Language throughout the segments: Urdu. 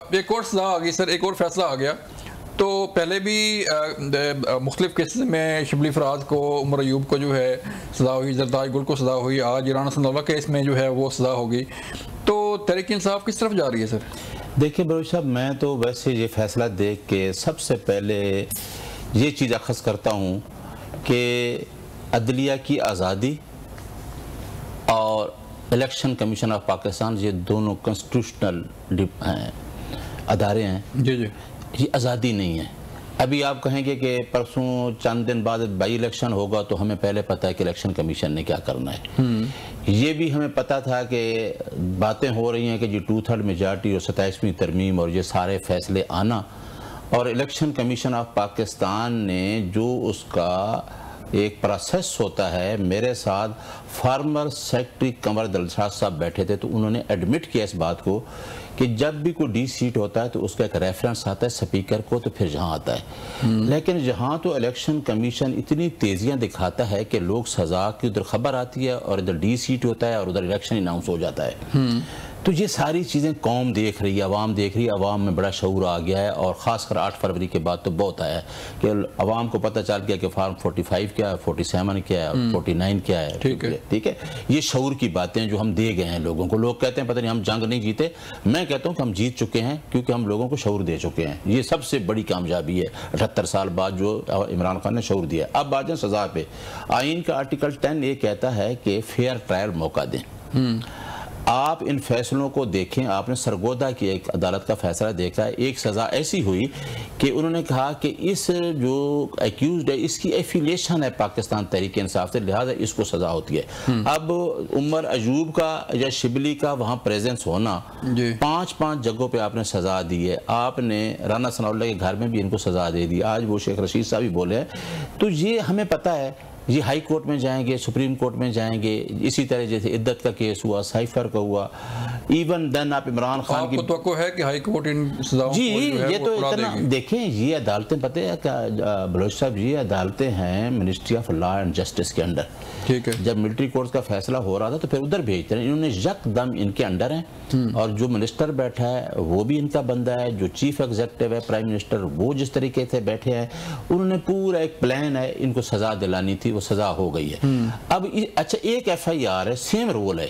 ایک اور سزا آ گئی سر، ایک اور فیصلہ آ گیا. تو پہلے بھی مختلف کیسز میں شبلی فراز کو، عمر ایوب کو جو ہے سزا ہوئی، زرداج گل کو سزا ہوئی، آج رانا ثناءاللہ کیس میں جو ہے وہ سزا ہوگی. تو تحریک انصاف کس طرف جا رہی ہے سر؟ دیکھیں بلوچ صاحب، میں تو ویسے یہ فیصلہ دیکھ کے سب سے پہلے یہ چیز اخذ کرتا ہوں کہ عدلیہ کی آزادی اور الیکشن کمیشن آف پاکستان، یہ دونوں کنسٹیٹیوشنل ادارے ہیں. جی جی. یہ آزادی نہیں ہے. ابھی آپ کہیں گے کہ پرسوں چند دن بعد بائی الیکشن ہوگا تو ہمیں پہلے پتہ ہے کہ الیکشن کمیشن نے کیا کرنا ہے. یہ بھی ہمیں پتہ تھا کہ باتیں ہو رہی ہیں کہ جی 2/3 میجارٹی اور 27ویں ترمیم اور یہ سارے فیصلے آنا، اور الیکشن کمیشن آف پاکستان نے جو اس کا ایک پروسیس ہوتا ہے. میرے ساتھ فارمر سیکرٹری قمر دلشاد صاحب بیٹھے تھے تو انہوں نے ایڈمٹ کیا اس بات کو کہ جب بھی کوئی ڈی سیٹ ہوتا ہے تو اس کا ایک ریفرنس آتا ہے سپیکر کو، تو پھر جہاں آتا ہے. لیکن جہاں تو الیکشن کمیشن اتنی تیزیاں دکھاتا ہے کہ لوگ سزا کی ادھر خبر آتی ہے اور ادھر ڈی سیٹ ہوتا ہے اور ادھر الیکشن اناؤنس ہو جاتا ہے. تو یہ ساری چیزیں قوم دیکھ رہی ہے، عوام دیکھ رہی ہے. عوام میں بڑا شعور آ گیا ہے، اور خاص کر 8 فروری کے بعد تو بہت آیا ہے کہ عوام کو پتہ چل گیا کہ فارم 45 کیا ہے، 47 کیا ہے، 49 کیا ہے. ٹھیک ہے. یہ شعور کی باتیں جو ہم دے گئے ہیں لوگوں کو. لوگ کہتے ہیں پتہ نہیں ہم جنگ نہیں جیتے. میں کہتا ہوں کہ ہم جیت چکے ہیں کیونکہ ہم لوگوں کو شعور دے چکے ہیں. یہ سب سے بڑی کامیابی ہے 78 سال بعد جو عمران خان نے شعور دیا. اب آ جائیں سزا پہ. آئین کا آرٹیکل 10 یہ کہتا ہے کہ فیئر ٹرائل موقع دیں. آپ ان فیصلوں کو دیکھیں. آپ نے سرگودا کی ایک عدالت کا فیصلہ دیکھا ہے. ایک سزا ایسی ہوئی کہ انہوں نے کہا کہ اس جو ایکیوزڈ ہے اس کی ایفیلیشن ہے پاکستان تحریک انصاف سے، لہٰذا اس کو سزا ہوتی ہے. اب عمر ایوب کا یا شبلی کا وہاں پریزنس ہونا، 5 جگہوں پہ آپ نے سزا دی ہے. آپ نے رانا ثناءاللہ کے گھر میں بھی ان کو سزا دے دی. آج وہ شیخ رشید صاحب بھی بولے ہیں. تو یہ ہمیں پتہ ہے یہ ہائی کورٹ میں جائیں گے، سپریم کورٹ میں جائیں گے. اسی طرح جیسے عدت کا کیس ہوا، سائفر کا ہوا، ایون دین آپ عمران خان کی. آپ کو توقع ہے کہ ہائی کورٹ ان سزاؤں کو جی یہ تو اتنا دیکھیں. یہ عدالتیں پتہ ہے کہ بلوچ صاحب یہ عدالتیں ہیں ministry of law and justice کے انڈر. ٹھیک ہے. جب ملٹری کورٹس کا فیصلہ ہو رہا تھا تو پھر ادھر بھیجتے ہیں. انہوں نے یک دم ان کے انڈر ہیں، اور جو منسٹر بیٹھا ہے وہ بھی ان کا بندہ ہے. جو چیف ایگزیکٹو ہے پرائم منسٹر، وہ جس طریقے سے بیٹھے ہیں انہوں نے پورا ایک پلان ہے. ان کو سزا دلانی تھی، وہ سزا ہو گئی ہے. اب اچھا ایک FIR ہے، سیم رول ہے.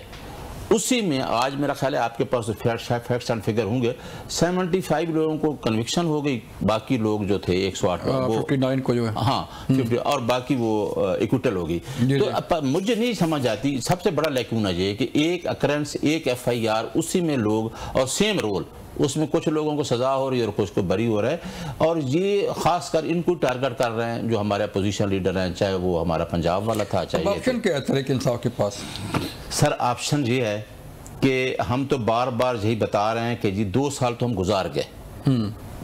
اسی میں آج میرا خیال ہے آپ کے پاس فیکٹس اینڈ فگر ہوں گے، 75 لوگوں کو کنوکشن ہو گئی. باقی لوگ جو تھے 108 وہ 59 کو جو ہے ہاں 50 اور باقی وہ ایکوٹل ہو گئی. تو مجھے نہیں سمجھ آتی. سب سے بڑا لیکونہ یہ ہے کہ ایک اکرنس، ایک FIR، اسی میں لوگ اور سیم رول. اس میں کچھ لوگوں کو سزا ہو رہی ہے اور کچھ کو بری ہو رہا ہے. اور یہ خاص کر ان کو ٹارگٹ کر رہے ہیں جو ہمارے اپوزیشن لیڈر ہیں، چاہے وہ ہمارا پنجاب والا تھا چاہے. آپشن کیا ہے تحریک انصاف کے پاس؟ سر آپشن یہ ہے کہ ہم تو بار بار یہی بتا رہے ہیں کہ جی 2 سال تو ہم گزار گئے.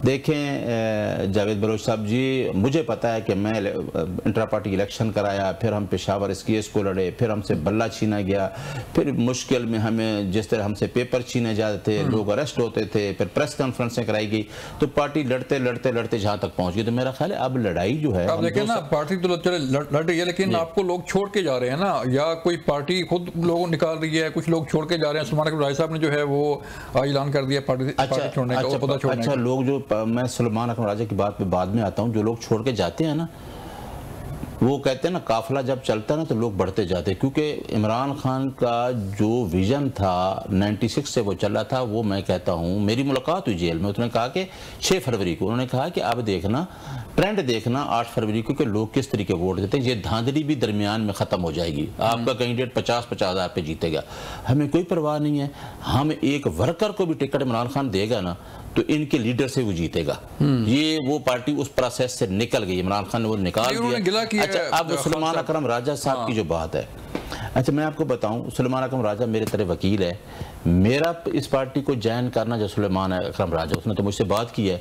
دیکھیں جاوید بلوچ صاحب جی، مجھے پتہ ہے کہ میں انٹرا پارٹی الیکشن کرایا، پھر ہم پشاور اس کیس کو لڑے، پھر ہم سے بلہ چھینا گیا، پھر مشکل میں ہمیں جس طرح ہم سے پیپر چھینے جاتے تھے، لوگ اریسٹ ہوتے تھے، پھر پریس کانفرنسیں کرائی گئی. تو پارٹی لڑتے لڑتے لڑتے جہاں تک پہنچ گئی. تو میرا خیال ہے اب لڑائی جو ہے، آپ دیکھیں نا پارٹی تو لڑ رہی ہے لیکن آپ کو لوگ چھوڑ کے جا رہے ہیں نا، یا کوئی پارٹی خود لوگوں نکال رہی ہے، کچھ لوگ چھوڑ کے جا رہے ہیں. سلمان اکرم راجہ صاحب نے جو ہے وہ اعلان کر دیا پارٹی چھوڑنے کا، عہدہ چھوڑنے کا. اچھا لوگ جو، میں سلمان اکرم راجہ کی بات پہ بعد میں آتا ہوں، جو لوگ چھوڑ کے جاتے ہیں نا وہ کہتے ہیں نا قافلہ جب چلتا ہے نا تو لوگ بڑھتے جاتے ہیں. کیونکہ عمران خان کا جو ویژن تھا 96 سے وہ چلا تھا، وہ میں کہتا ہوں میری ملاقات ہوئی جیل میں، اس نے کہا کہ 6 فروری کو انہوں نے کہا کہ اب دیکھنا ٹرینڈ دیکھنا 8 فروری کو کہ لوگ کس طریقے ووٹ دیتے ہیں. یہ دھاندلی بھی درمیان میں ختم ہو جائے گی. آپ کا کینڈیڈیٹ 50 ہزار پہ جیتے گا، ہمیں کوئی پرواہ نہیں ہے. ہم ایک ورکر کو بھی ٹکٹ عمران خان دے گا نا تو ان کے لیڈر سے وہ جیتے گا. یہ وہ پارٹی اس پروسیس سے نکل گئی. عمران خان نے وہ نکال دیا. اچھا اب سلمان اکرم راجہ صاحب کی جو بات ہے، اچھا میں آپ کو بتاؤں، سلمان اکرم راجہ میرے طرح وکیل ہے. میرا اس پارٹی کو جوائن کرنا جو سلمان اکرم راجہ، اس نے تو مجھ سے بات کی ہے.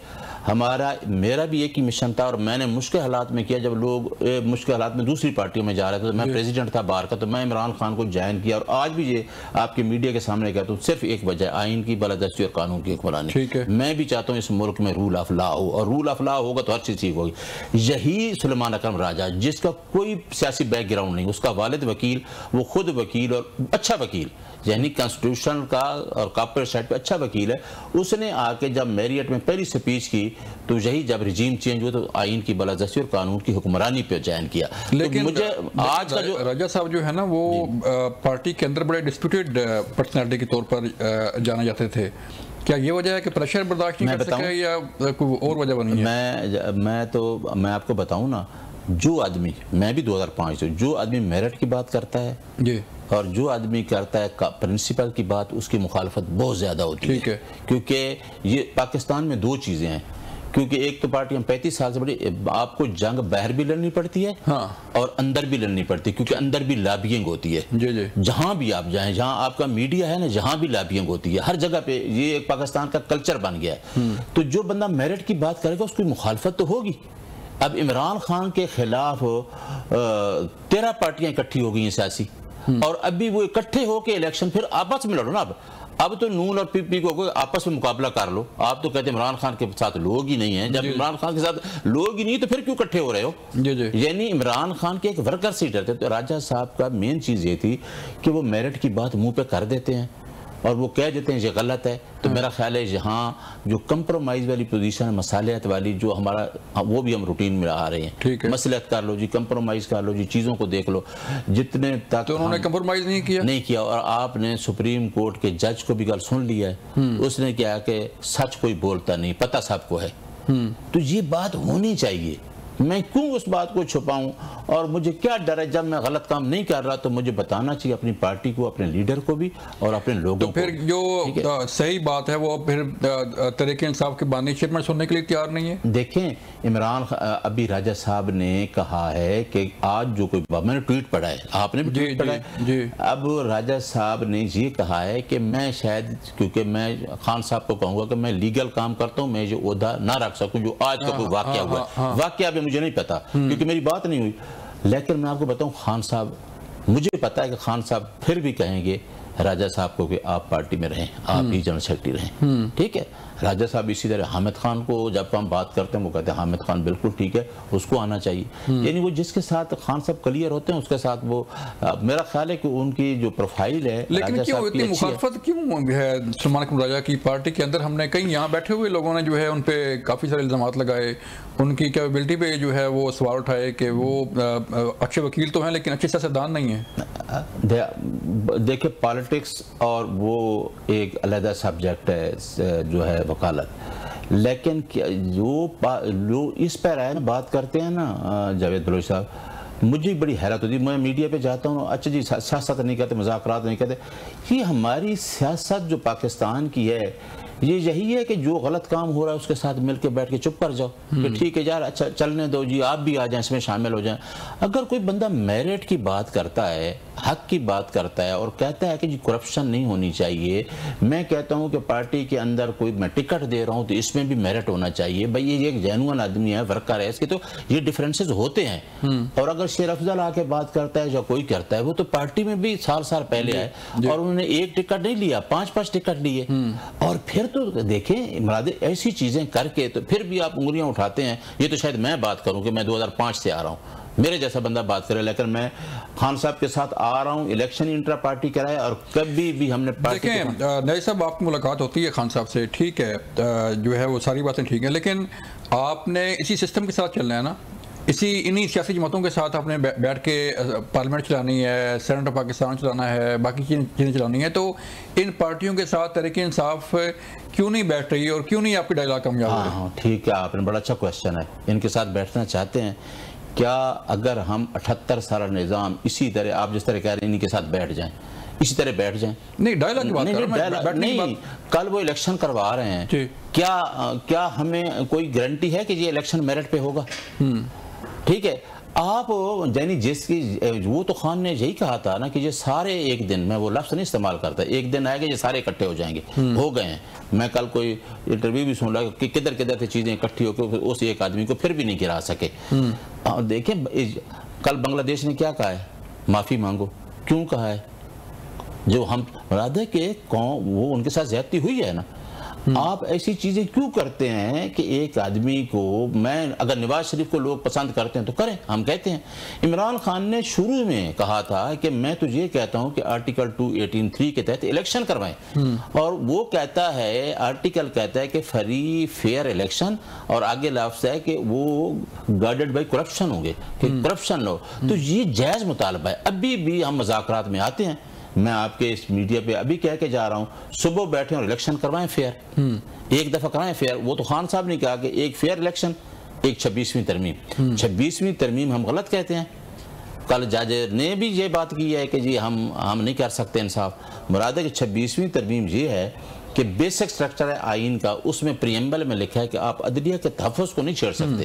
میرا بھی ایک ہی مشن تھا، اور میں نے مشکل حالات میں کیا. جب لوگ مشکل حالات میں دوسری پارٹیوں میں جا رہے تھے تو میں پریزیڈنٹ تھا بار کا، تو میں عمران خان کو جوائن کیا. اور آج بھی یہ آپ کے میڈیا کے سامنے کہتا ہوں، صرف ایک وجہ، آئین کی بالادستی اور قانون کی حکمرانی. میں بھی چاہتا ہوں اس ملک میں رول آف لا ہو، اور رول آف لا ہوگا تو ہر چیز ٹھیک ہوگی. یہی سلمان اکرم راجہ جس کا کوئی سیاسی بیک گراؤنڈ نہیں، اس کا والد وکیل، وہ خود وکیل اور اچھا وکیل، یعنی کانسٹیٹیوشن کا اور کارپوریٹ سائٹ پہ اچھا وکیل ہے، اس نے آ کے جب میریٹ میں پہلی سپیچ کی تو یہی جب رجیم چینج ہوا تو آئین کی بالادستی اور قانون کی حکمرانی پہ جائن کیا. لیکن مجھے آج کا جو راجہ صاحب جو ہے نا وہ پارٹی کے اندر بڑے ڈسپیوٹیڈ پرسنالٹی کے طور پر جانے جاتے تھے، کیا یہ وجہ ہے کہ پریشر برداشت نہیں کر سکے یا کوئی اور وجہ بنی ہے؟ میں آپ کو بتاؤں نا، جو آدمی، میں بھی 2005 سے، جو آدمی میرٹ کی بات کرتا ہے جی اور جو آدمی کرتا ہے پرنسپل کی بات، اس کی مخالفت بہت زیادہ ہوتی ہے. کیونکہ یہ پاکستان میں دو چیزیں ہیں، کیونکہ ایک تو پارٹی ہم 35 سال سے بڑی، آپ کو جنگ باہر بھی لڑنی پڑتی ہے اور اندر بھی لڑنی پڑتی ہے، کیونکہ اندر بھی لابینگ ہوتی ہے. جہاں بھی آپ جائیں، جہاں آپ کا میڈیا ہے نا، جہاں بھی لابینگ ہوتی ہے، ہر جگہ پہ یہ ایک پاکستان کا کلچر بن گیا ہے. تو جو بندہ میرٹ کی بات کرے گا اس کی مخالفت تو ہوگی. اب عمران خان کے خلاف 13 پارٹیاں اکٹھی ہو گئی ہیں سیاسی، اور ابھی وہ اکٹھے ہو کے الیکشن پھر آپس میں لڑو نا. اب تو نون اور پی پی کو آپس میں مقابلہ کر لو. آپ تو کہتے ہیں عمران خان کے ساتھ لوگ ہی نہیں ہیں. جب عمران خان کے ساتھ لوگ ہی نہیں تو پھر کیوں اکٹھے ہو رہے ہو؟ یعنی عمران خان کے ایک ورکر سے ڈرتے. تو راجہ صاحب کا مین چیز یہ تھی کہ وہ میرٹ کی بات منہ پہ کر دیتے ہیں اور وہ کہہ دیتے ہیں یہ غلط ہے. تو میرا خیال ہے یہاں جو کمپرومائز والی پوزیشن ہے، مصالحت والی، جو ہمارا وہ بھی ہم روٹین میں آ رہے ہیں. مصلحت کر لو جی، کمپرومائز کر لو جی، چیزوں کو دیکھ لو. جتنے تک تو انہوں نے کمپرومائز نہیں کیا. اور آپ نے سپریم کورٹ کے جج کو بھی گل سن لیا ہے. اس نے کیا کہ سچ کوئی بولتا نہیں، پتہ سب کو ہے. تو یہ بات ہونی چاہیے. میں کیوں اس بات کو چھپاؤں؟ اور مجھے کیا ڈر ہے؟ جب میں غلط کام نہیں کر رہا تو مجھے بتانا چاہیے اپنی پارٹی کو، اپنے لیڈر کو بھی اور اپنے لوگوں کو. تو پھر جو صحیح بات ہے وہ پھر تحریک انصاف کے بانی چیئرمین سننے کے لیے تیار نہیں ہے. دیکھیں عمران ابھی راجہ صاحب نے کہا ہے کہ آج جو کوئی، میں نے ٹویٹ پڑھا ہے، آپ نے بھی ٹویٹ پڑھا ہے. اب راجہ صاحب نے یہ کہا ہے کہ میں شاید، کیونکہ میں خان صاحب کو کہوں گا کہ میں لیگل کام کرتا ہوں، میں یہ عہدہ نہ رکھ سکوں جو آج کا کوئی واقعہ ہوا ہے. واقعہ بھی مجھے نہیں پتا کیونکہ میری بات نہیں ہوئی. لیکن میں آپ کو بتاؤں، خان صاحب، مجھے پتا ہے کہ خان صاحب پھر بھی کہیں گے راجہ صاحب کو کہ آپ پارٹی میں رہیں، آپ ہی جنرل سیکرٹری رہیں. ٹھیک ہے. راجہ صاحب اسی طرح حامد خان کو جب ہم بات کرتے ہیں وہ کہتے ہیں حامد خان بالکل ٹھیک ہے، اس کو آنا چاہیے. یعنی وہ جس کے ساتھ خان صاحب کلیئر ہوتے ہیں اس کے ساتھ وہ، میرا خیال ہے کہ ان کی جو پروفائل ہے. لیکن کیوں اتنی مخالفت کیوں ہے سلمان اکرم راجہ کی پارٹی کے اندر؟ ہم نے کئی یہاں بیٹھے ہوئے لوگوں نے جو ہے ان پہ کافی سارے الزامات لگائے، ان کی کیپیبلٹی پہ جو ہے وہ سوال اٹھائے کہ وہ اچھے وکیل تو ہیں لیکن اچھے سیاستدان نہیں ہیں. دیکھیں پالیٹکس اور وہ ایک علیحدہ سبجیکٹ ہے جو ہے وکالت. لیکن جو اس پر آئے نا بات کرتے ہیں نا جاوید بلوچ صاحب، مجھے بڑی حیرت ہوتی ہے. میں میڈیا پہ جاتا ہوں، اچھا جی سیاست نہیں کہتے، مذاکرات نہیں کہتے. یہ ہماری سیاست جو پاکستان کی ہے یہ یہی ہے کہ جو غلط کام ہو رہا ہے اس کے ساتھ مل کے بیٹھ کے چپ کر جاؤ کہ ٹھیک ہے یار، اچھا چلنے دو جی، آپ بھی آ جائیں اس میں شامل ہو جائیں. اگر کوئی بندہ میرٹ کی بات کرتا ہے، حق کی بات کرتا ہے اور کہتا ہے کہ جی کرپشن نہیں ہونی چاہیے، میں کہتا ہوں کہ پارٹی کے اندر کوئی میں ٹکٹ دے رہا ہوں تو اس میں بھی میرٹ ہونا چاہیے. بھائی یہ ایک جینوئن آدمی ہے، ورکر ہے، اس کے تو یہ ڈیفرنسز ہوتے ہیں. اور اگر شیر افضل آ کے بات کرتا ہے یا کوئی کرتا ہے، وہ تو پارٹی میں بھی سال پہلے آئے اور انہوں نے ایک ٹکٹ نہیں لیا، 5 ٹکٹ لیے. اور پھر تو دیکھیں مراد ایسی چیزیں کر کے تو پھر بھی آپ انگلیاں اٹھاتے ہیں. یہ تو شاید میں بات کروں کہ میں 2005 سے آ رہا ہوں، میرے جیسا بندہ بات کرے، لیکن میں خان صاحب کے ساتھ آ رہا ہوں، الیکشن انٹرا پارٹی کرائے اور کبھی بھی ہم نے پارٹی. دیکھیں نئی صاحب، آپ کی ملاقات ہوتی ہے خان صاحب سے، ٹھیک ہے، جو ہے وہ ساری باتیں ٹھیک ہیں، لیکن آپ نے اسی سسٹم کے ساتھ چلنا ہے نا، انہی سیاسی جماعتوں کے ساتھ آپ نے بیٹھ کے پارلیمنٹ چلانی ہے، سینٹ آف پاکستان چلانا ہے، باقی چیزیں چلانی ہیں. تو ان پارٹیوں کے ساتھ تحریک انصاف کیوں نہیں بیٹھ رہی اور کیوں نہیں آپ کی ڈائلاگ کامیاب ہو رہی؟ ہاں ٹھیک ہے، آپ نے بڑا اچھا کویسچن ہے. ان کے ساتھ بیٹھنا چاہتے ہیں. کیا اگر ہم 78 سالہ نظام اسی طرح آپ جس طرح کہہ رہے ہیں ان کے ساتھ بیٹھ جائیں، اسی طرح بیٹھ جائیں؟ نہیں، ڈائلاگ کی بات کر رہا ہوں. نہیں، کل وہ الیکشن کروا رہے ہیں، کیا ہمیں کوئی گارنٹی ہے کہ یہ الیکشن میرٹ پہ ہوگا؟ ٹھیک ہے. آپ یعنی جس کی وہ تو خان نے یہی کہا تھا نا کہ یہ سارے ایک دن، میں وہ لفظ نہیں استعمال کرتا، ایک دن آئے گا یہ سارے اکٹھے ہو جائیں گے. ہو گئے ہیں. میں کل کوئی انٹرویو بھی سن رہا کہ کدھر سے چیزیں اکٹھی ہو کے اس ایک آدمی کو پھر بھی نہیں گرا سکے. دیکھیں کل بنگلہ دیش نے کیا کہا ہے؟ معافی مانگو. کیوں کہا ہے؟ جو ہم مراد ہے کہ وہ ان کے ساتھ زیادتی ہوئی ہے نا. آپ ایسی چیزیں کیوں کرتے ہیں کہ ایک آدمی کو اگر نواز شریف کو لوگ پسند کرتے ہیں تو کریں، ہم کہتے ہیں۔ عمران خان نے شروع میں کہا تھا کہ میں تجھے کہتا ہوں کہ آرٹیکل 218(3) کے تحت الیکشن کروائیں، اور وہ کہتا ہے، آرٹیکل کہتا ہے کہ فری فیئر الیکشن، اور آگے لفظ ہے کہ وہ گارڈڈ بائی کرپشن ہوں گے، کہ کرپشن لو۔ تو یہ جائز مطالبہ ہے۔ ابھی بھی ہم مذاکرات میں آتے ہیں، میں آپ کے اس میڈیا پہ ابھی کہہ کے جا رہا ہوں، صبح بیٹھیں اور الیکشن کروائیں فیئر، ایک دفعہ کروائیں فیئر۔ وہ تو خان صاحب نے کہا کہ ایک فیئر الیکشن، ایک 26ویں ترمیم۔ 26ویں ترمیم ہم غلط کہتے ہیں۔ کل جج نے بھی یہ بات کی ہے کہ جی ہم نہیں کر سکتے انصاف۔ مراد ہے کہ 26ویں ترمیم یہ ہے کہ بیسک سٹرکچر ہے آئین کا، اس میں پریمبل میں لکھا ہے کہ آپ عدلیہ کے تحفظ کو نہیں چھیڑ سکتے،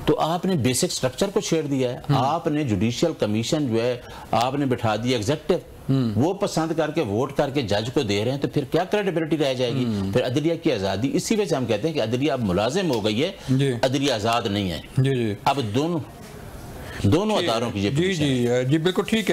تو آپ نے بیسک سٹرکچر کو چھیڑ دیا ہے۔ آپ نے جوڈیشل کمیشن جو ہے آپ نے بٹھا دی ایگزیکٹو، وہ پسند کر کے ووٹ کر کے جج کو دے رہے ہیں، تو پھر کیا کریڈیبلٹی رہ جائے گی؟ پھر عدلیہ کی آزادی، اسی وجہ سے ہم کہتے ہیں کہ عدلیہ اب ملازم ہو گئی ہے، عدلیہ آزاد نہیں ہے۔ اب دونوں اداروں کی جی بالکل ٹھیک ہے۔